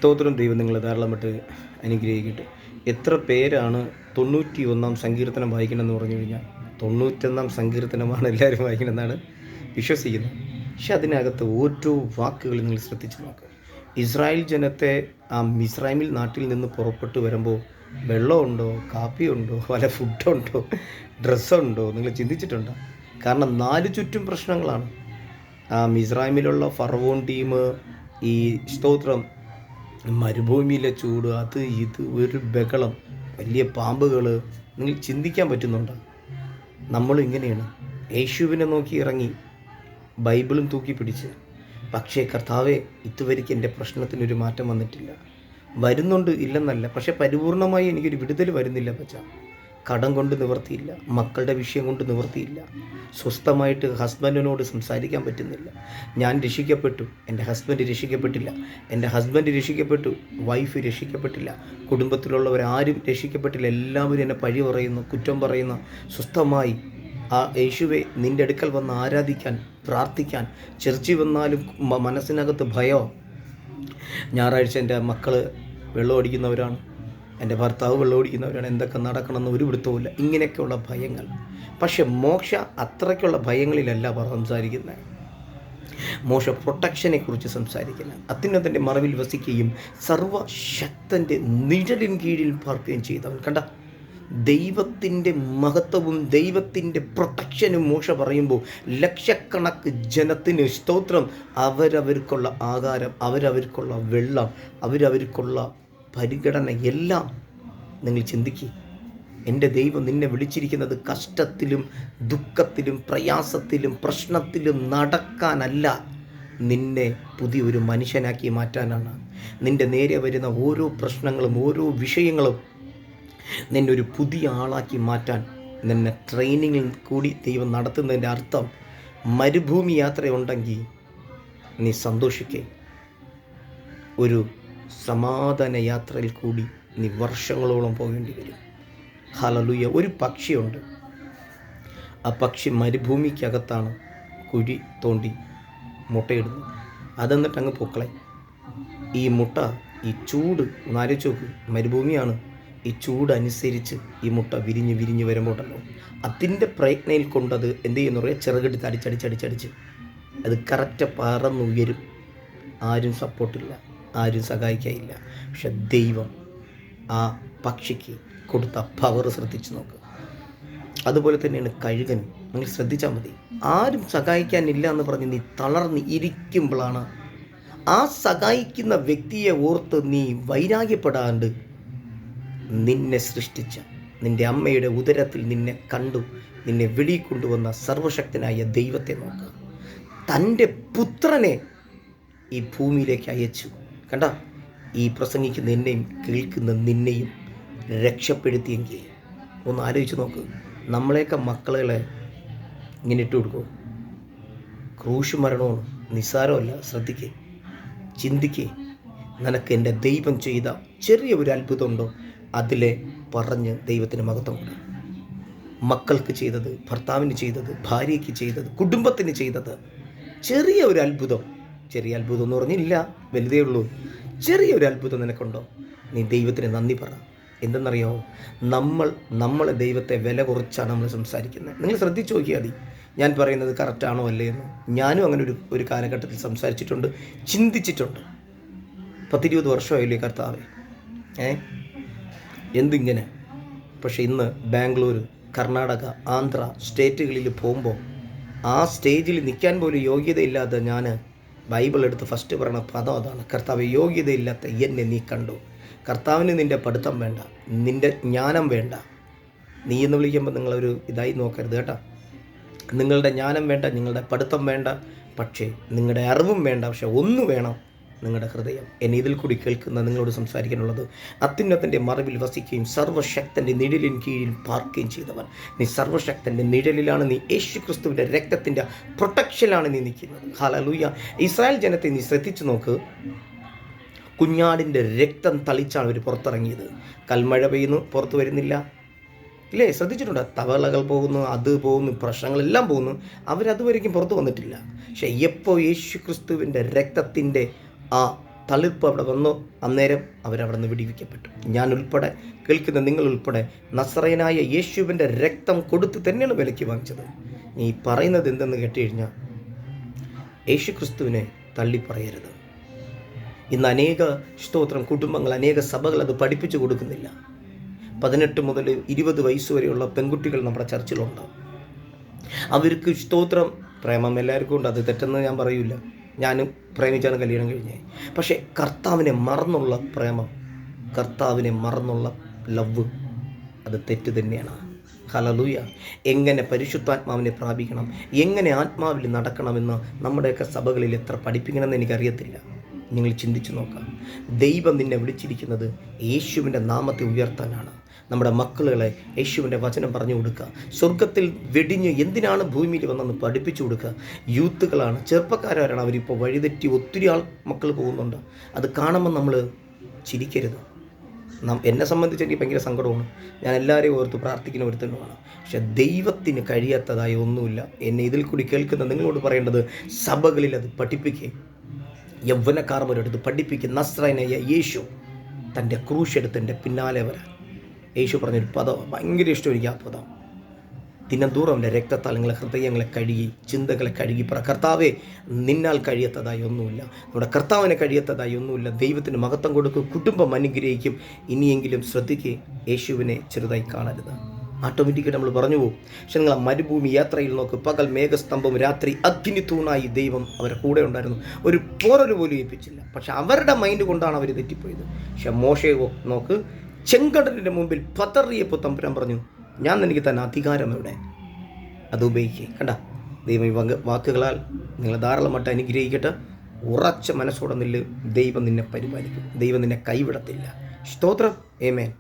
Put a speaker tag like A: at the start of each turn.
A: സ്തോത്രം. ദൈവം നിങ്ങളെ ധാരാളമായിട്ട് അനുഗ്രഹിക്കട്ടെ. എത്ര പേരാണ് 91 സങ്കീർത്തനം വായിക്കണമെന്ന് പറഞ്ഞു കഴിഞ്ഞാൽ 91 സങ്കീർത്തനമാണ് എല്ലാവരും വായിക്കണമെന്നാണ് വിശ്വസിക്കുന്നത്. പക്ഷെ അതിനകത്ത് ഓരോ വാക്കുകൾ നിങ്ങൾ ശ്രദ്ധിച്ച് നോക്കുക. ഇസ്രായേൽ ജനത്തെ ആ മിസ്രൈമിൽ നാട്ടിൽ നിന്ന് പുറപ്പെട്ടു വരുമ്പോൾ വെള്ളമുണ്ടോ, കാപ്പിയുണ്ടോ, വല്ല ഫുഡുണ്ടോ, ഡ്രസ്സുണ്ടോ, നിങ്ങൾ ചിന്തിച്ചിട്ടുണ്ടോ? കാരണം 4 ചുറ്റും പ്രശ്നങ്ങളാണ്. ആ മിസ്രൈമിലുള്ള ഫറവോൺ ടീം, ഈ സ്തോത്രം, മരുഭൂമിയിലെ ചൂട്, അത് ഇത് ഒരു ബഹളം, വലിയ പാമ്പുകൾ. നിങ്ങൾ ചിന്തിക്കാൻ പറ്റുന്നുണ്ടോ? നമ്മളിങ്ങനെയാണ് യേശുവിനെ നോക്കി ഇറങ്ങി ബൈബിളും തൂക്കി പിടിച്ച്. പക്ഷേ കർത്താവെ, ഇതുവരെയ്ക്ക് എൻ്റെ പ്രശ്നത്തിനൊരു മാറ്റം വന്നിട്ടില്ല. വരുന്നുണ്ട്, ഇല്ലെന്നല്ല, പക്ഷേ പരിപൂർണമായി എനിക്കൊരു വിടുതൽ വരുന്നില്ല പച്ച. കടം കൊണ്ട് നിവർത്തിയില്ല, മക്കളുടെ വിഷയം കൊണ്ട് നിവർത്തിയില്ല, സ്വസ്ഥമായിട്ട് ഹസ്ബൻഡിനോട് സംസാരിക്കാൻ പറ്റുന്നില്ല. ഞാൻ രക്ഷിക്കപ്പെട്ടു, എൻ്റെ ഹസ്ബൻഡ് രക്ഷിക്കപ്പെട്ടില്ല. എൻ്റെ ഹസ്ബൻഡ് രക്ഷിക്കപ്പെട്ടു, വൈഫ് രക്ഷിക്കപ്പെട്ടില്ല. കുടുംബത്തിലുള്ളവരാരും രക്ഷിക്കപ്പെട്ടില്ല. എല്ലാവരും എന്നെ പഴി പറയുന്നു, കുറ്റം പറയുന്നു. സ്വസ്ഥമായി ആ യേശുവെ നിൻ്റെ അടുക്കൽ വന്ന് ആരാധിക്കാൻ, പ്രാർത്ഥിക്കാൻ, ചർച്ചിൽ വന്നാലും മനസ്സിനകത്ത് ഭയം. ഞായറാഴ്ച എൻ്റെ മക്കൾ വെള്ളം അടിക്കുന്നവരാണ്, എൻ്റെ ഭർത്താവ് വെള്ളം അടിക്കുന്നവരാണ്, എന്തൊക്കെ നടക്കണമെന്ന് ഒരു പിടുത്തവുമില്ല. ഇങ്ങനെയൊക്കെയുള്ള ഭയങ്ങൾ. പക്ഷെ മോക്ഷ അത്രയ്ക്കുള്ള ഭയങ്ങളിലല്ല സംസാരിക്കുന്നത്. മോശ പ്രൊട്ടക്ഷനെ കുറിച്ച് സംസാരിക്കുന്നത്. അത്യുന്നതൻ്റെ മറവിൽ വസിക്കുകയും സർവശക്തൻ്റെ നിഴലിൻ കീഴിൽ പാർക്കുകയും ചെയ്തവൻ. കണ്ട, ദൈവത്തിൻ്റെ മഹത്വവും ദൈവത്തിൻ്റെ പ്രൊട്ടക്ഷനും മോശ പറയുമ്പോൾ ലക്ഷക്കണക്ക് ജനത്തിന് സ്തോത്രം, അവരവർക്കുള്ള ആഹാരം, അവരവർക്കുള്ള വെള്ളം, അവരവർക്കുള്ള പരിഗണന എല്ലാം നിങ്ങൾ ചിന്തിക്കുക. എൻ്റെ ദൈവം നിന്നെ വിളിച്ചിരിക്കുന്നത് കഷ്ടത്തിലും ദുഃഖത്തിലും പ്രയാസത്തിലും പ്രശ്നത്തിലും നടക്കാനല്ല, നിന്നെ പുതിയൊരു മനുഷ്യനാക്കി മാറ്റാനാണ്. നിൻ്റെ നേരെ വരുന്ന ഓരോ പ്രശ്നങ്ങളും ഓരോ വിഷയങ്ങളും നിന്നെ ഒരു പുതിയ ആളാക്കി മാറ്റാൻ നിന്നെ ട്രെയിനിങ്ങിൽ കൂടി ദൈവം നടത്തുന്നതിൻ്റെ അർത്ഥം, മരുഭൂമി യാത്രയുണ്ടെങ്കിൽ നീ സന്തോഷിക്കേ. ഒരു സമാധാന യാത്രയിൽ കൂടി നീ വർഷങ്ങളോളം പോകേണ്ടി വരും. ഹല്ലേലൂയ. ഒരു പക്ഷിയുണ്ട്, ആ പക്ഷി മരുഭൂമിക്കകത്താണ് കുഴി തോണ്ടി മുട്ടയിടുന്നത്. അതെന്നിട്ട് അങ്ങ് പൊക്കളെ. ഈ മുട്ട, ഈ ചൂട് ഒന്നാലോചിച്ച് നോക്ക്, മരുഭൂമിയാണ്. ഈ ചൂടനുസരിച്ച് ഈ മുട്ട വിരിഞ്ഞ് വിരിഞ്ഞ് വരുമ്പോട്ടല്ലോ, അതിൻ്റെ പ്രയത്നയിൽ കൊണ്ടത് എന്ത് ചെയ്യുന്നു പറയുക, ചിറകെടുത്ത് അടിച്ചടിച്ചടിച്ചടിച്ച് അത് കറക്റ്റ് പറന്നുയരും. ആരും സപ്പോർട്ടില്ല, ആരും സഹായിക്കാനില്ല. പക്ഷെ ദൈവം ആ പക്ഷിക്ക് കൊടുത്ത പവർ ശ്രദ്ധിച്ച് നോക്കുക. അതുപോലെ തന്നെയാണ് കഴുകനും. നിങ്ങൾ ശ്രദ്ധിച്ചാൽ മതി. ആരും സഹായിക്കാനില്ല എന്ന് പറഞ്ഞ് നീ തളർന്ന് ഇരിക്കുമ്പോഴാണ് ആ സഹായിക്കുന്ന വ്യക്തിയെ ഓർത്ത് നീ വൈരാഗ്യപ്പെടാണ്ട് നിന്നെ സൃഷ്ടിച്ച, നിൻ്റെ അമ്മയുടെ ഉദരത്തിൽ നിന്നെ കണ്ടു, നിന്നെ വെളിക്കൊണ്ടുവന്ന സർവശക്തനായ ദൈവത്തെ നോക്കുക. തൻ്റെ പുത്രനെ ഈ ഭൂമിയിലേക്ക് അയച്ചു. കണ്ട, ഈ പ്രസംഗിക്കുന്ന എന്നെയും കേൾക്കുന്ന നിന്നെയും രക്ഷപ്പെടുത്തിയെങ്കിൽ ഒന്ന് ആലോചിച്ച് നോക്ക്. നമ്മളെയൊക്കെ മക്കളെ ഇങ്ങനെ ഇട്ട് കൊടുക്കുമോ? ക്രൂശ് മരണമാണ്, നിസ്സാരമല്ല. ശ്രദ്ധിക്കേ, ചിന്തിക്കേ. നിനക്ക് എൻ്റെ ദൈവം ചെയ്ത ചെറിയ ഒരു അത്ഭുതമുണ്ടോ? അതിലെ പറഞ്ഞ് ദൈവത്തിന് മഹത്വം കൊടുക്കും. മക്കൾക്ക് ചെയ്തത്, ഭർത്താവിന് ചെയ്തത്, ഭാര്യയ്ക്ക് ചെയ്തത്, കുടുംബത്തിന് ചെയ്തത് ചെറിയ ഒരു അത്ഭുതം. ചെറിയ അത്ഭുതം എന്ന് പറഞ്ഞില്ല, വലുതേ ഉള്ളൂ. ചെറിയൊരു അത്ഭുതം നിനക്കുണ്ടോ? നീ ദൈവത്തിന് നന്ദി പറ. എന്തെന്നറിയാമോ? നമ്മളെ ദൈവത്തെ വില കുറച്ചാണ് നമ്മൾ സംസാരിക്കുന്നത്. നിങ്ങൾ ശ്രദ്ധിച്ച് നോക്കിയാൽ മതി, ഞാൻ പറയുന്നത് കറക്റ്റാണോ അല്ലേ എന്ന്. ഞാനും അങ്ങനെ ഒരു കാലഘട്ടത്തിൽ സംസാരിച്ചിട്ടുണ്ട്, ചിന്തിച്ചിട്ടുണ്ട്. 10-20 വർഷമായില്ലേ കർത്താവേ, എന്തിങ്ങനെ? പക്ഷേ ഇന്ന് ബാംഗ്ലൂർ, കർണാടക, ആന്ധ്ര സ്റ്റേറ്റുകളിൽ പോകുമ്പോൾ ആ സ്റ്റേജിൽ നിൽക്കാൻ പോലും യോഗ്യതയില്ലാത്ത ഞാൻ ബൈബിൾ എടുത്ത് ഫസ്റ്റ് പറയുന്ന പദം അതാണ്. കർത്താവ്, യോഗ്യതയില്ലാത്ത എന്നെ നീ കണ്ടു. കർത്താവിന് നിൻ്റെ പഠിത്തം വേണ്ട, നിൻ്റെ ജ്ഞാനം വേണ്ട. നീ എന്ന് വിളിക്കുമ്പോൾ നിങ്ങളൊരു ഇതായി നോക്കരുത് കേട്ടോ. നിങ്ങളുടെ ജ്ഞാനം വേണ്ട, നിങ്ങളുടെ പഠിത്തം വേണ്ട, പക്ഷേ നിങ്ങളുടെ അറിവും വേണ്ട. പക്ഷേ ഒന്ന് വേണം, നിങ്ങളുടെ ഹൃദയം. എന്നെ ഇതിൽ കൂടി കേൾക്കുന്ന നിങ്ങളോട് സംസാരിക്കാനുള്ളത്, അത്യുന്നതൻ്റെ മറവിൽ വസിക്കുകയും സർവശക്തൻ്റെ നിഴലിൻ കീഴിൽ പാർക്കുകയും ചെയ്തവൻ. നീ സർവശക്തൻ്റെ നിഴലിലാണ്, നീ യേശു ക്രിസ്തുവിൻ്റെ രക്തത്തിൻ്റെ പ്രൊട്ടക്ഷനിലാണ് നീ നിൽക്കുന്നത്. ഹല്ലേലൂയ. ഇസ്രായേൽ ജനത്തെ നീ ശ്രദ്ധിച്ചു നോക്ക്. കുഞ്ഞാടിൻ്റെ രക്തം തളിച്ചാണ് അവർ പുറത്തിറങ്ങിയത്. കൽമഴ പെയ്യുന്നു, പുറത്ത് വരുന്നില്ല, ഇല്ലേ? ശ്രദ്ധിച്ചിട്ടുണ്ട്. തവളകൾ പോകുന്നു, അത് പോകുന്നു, പ്രശ്നങ്ങളെല്ലാം പോകുന്നു, അവരതുവരേക്കും പുറത്ത് വന്നിട്ടില്ല. പക്ഷേ എപ്പോൾ യേശു ക്രിസ്തുവിൻ്റെ രക്തത്തിൻ്റെ ആ തളിർപ്പ് അവിടെ വന്നു. അന്നേരം അവരവിടെ നിന്ന് വിടിവിക്കപ്പെട്ടു. ഞാൻ ഉൾപ്പെടെ, കേൾക്കുന്ന നിങ്ങൾ ഉൾപ്പെടെ നസറയനായ യേശുവിൻ്റെ രക്തം കൊടുത്ത് തന്നെയാണ് വിലയ്ക്ക് വാങ്ങിച്ചത്. നീ പറയുന്നത് എന്തെന്ന് കേട്ടുകഴിഞ്ഞാൽ യേശു ക്രിസ്തുവിനെ തള്ളിപ്പറയരുത്. ഇന്ന് അനേക കുടുംബങ്ങൾ, അനേക സഭകൾ അത് പഠിപ്പിച്ചു കൊടുക്കുന്നില്ല. 18 മുതൽ 20 വയസ്സ് വരെയുള്ള പെൺകുട്ടികൾ നമ്മുടെ ചർച്ചിലുണ്ട്. അവർക്ക് പ്രേമം എല്ലാവർക്കും ഉണ്ട്, അത് തെറ്റെന്ന് ഞാൻ പറയൂല. ഞാനും പ്രേമിച്ചാണ് കല്യാണം കഴിഞ്ഞത്. പക്ഷേ കർത്താവിനെ മറന്നുള്ള പ്രേമം, കർത്താവിനെ മറന്നുള്ള ലവ്, അത് തെറ്റ് തന്നെയാണ്. ഹല്ലേലൂയ. എങ്ങനെ പരിശുദ്ധാത്മാവിനെ പ്രാപിക്കണം, എങ്ങനെ ആത്മാവിൽ നടക്കണമെന്ന് നമ്മുടെയൊക്കെ സഭകളിൽ എത്ര പഠിപ്പിക്കണമെന്ന് എനിക്കറിയത്തില്ല. നിങ്ങൾ ചിന്തിച്ചു നോക്കാം. ദൈവം നിന്നെ വിളിച്ചിരിക്കുന്നത് യേശുവിൻ്റെ നാമത്തെ ഉയർത്താനാണ്. നമ്മുടെ മക്കളെ യേശുവിൻ്റെ വചനം പറഞ്ഞു കൊടുക്കുക. സ്വർഗത്തിൽ വെടിഞ്ഞ് എന്തിനാണ് ഭൂമിയിൽ വന്നെന്ന് പഠിപ്പിച്ചു കൊടുക്കുക. യൂത്തുകളാണ്, ചെറുപ്പക്കാരാണ്, അവരിപ്പോൾ വഴിതെറ്റി ഒത്തിരി മക്കൾ പോകുന്നുണ്ട്. അത് കാണുമ്പോൾ നമ്മൾ ചിരിക്കരുത്. എന്നെ സംബന്ധിച്ച് എനിക്ക് ഭയങ്കര സങ്കടമാണ്. ഞാൻ എല്ലാവരെയും ഓർത്ത് പ്രാർത്ഥിക്കുന്ന ഒരുത്തനുമാണ്. പക്ഷെ ദൈവത്തിന് കഴിയാത്തതായി ഒന്നുമില്ല. എന്നെ ഇതിൽ കൂടി കേൾക്കുന്ന നിങ്ങളോട് പറയേണ്ടത്, സഭകളിൽ അത് പഠിപ്പിക്കുകയും യൗവനക്കാർമരെടുത്ത് പഠിപ്പിക്കുന്ന നസ്രായനായ യേശു തൻ്റെ ക്രൂശെടുത്ത് എൻ്റെ പിന്നാലെ വരാൻ. യേശു പറഞ്ഞൊരു പദം ഭയങ്കര ഇഷ്ടം എനിക്ക്. ആ പദം ദിനംതോറും അവൻ്റെ രക്തത്താൽ നിങ്ങളെ ഹൃദയങ്ങളെ കഴുകി, ചിന്തകളെ കഴുകി പറ, കർത്താവേ നിന്നാൽ കഴിയാത്തതായി ഒന്നുമില്ല, നമ്മുടെ കർത്താവിനെ കഴിയാത്തതായി ഒന്നുമില്ല. ദൈവത്തിന് മഹത്വം കൊടുക്കും, കുടുംബം അനുഗ്രഹിക്കും. ഇനിയെങ്കിലും ശ്രദ്ധിക്കുക, യേശുവിനെ ചെറുതായി കാണരുത്. ഓട്ടോമാറ്റിക്കായിട്ട് നമ്മൾ പറഞ്ഞു പോകും. പക്ഷെ നിങ്ങൾ മരുഭൂമി യാത്രയിൽ നോക്ക്, പകൽ മേഘസ്തംഭം, രാത്രി അഗ്നി തൂണായി ദൈവം അവരുടെ കൂടെ ഉണ്ടായിരുന്നു. ഒരു പോറൊരു പോലും ഏൽപ്പിച്ചില്ല. പക്ഷെ അവരുടെ മൈൻഡ് കൊണ്ടാണ് അവർ തെറ്റിപ്പോയത്. പക്ഷെ മോശയെ നോക്ക്, ചെങ്കടലിൻ്റെ മുമ്പിൽ പതറിയപ്പോൾ തമ്പുരാൻ പറഞ്ഞു, ഞാൻ എനിക്ക് തന്നെ അധികാരം എവിടെ, അത് ഉപയോഗിക്കുക. കണ്ട, ദൈവം ഈ വാക്കുകളാൽ നിങ്ങളെ ധാരാളമായിട്ട് അനുഗ്രഹിക്കട്ടെ. ഉറച്ച മനസ്സോടെ നില്ല്. ദൈവം നിന്നെ പരിപാലിക്കും. ദൈവം നിന്നെ കൈവിടത്തില്ല. സ്തോത്രം. ആമേൻ.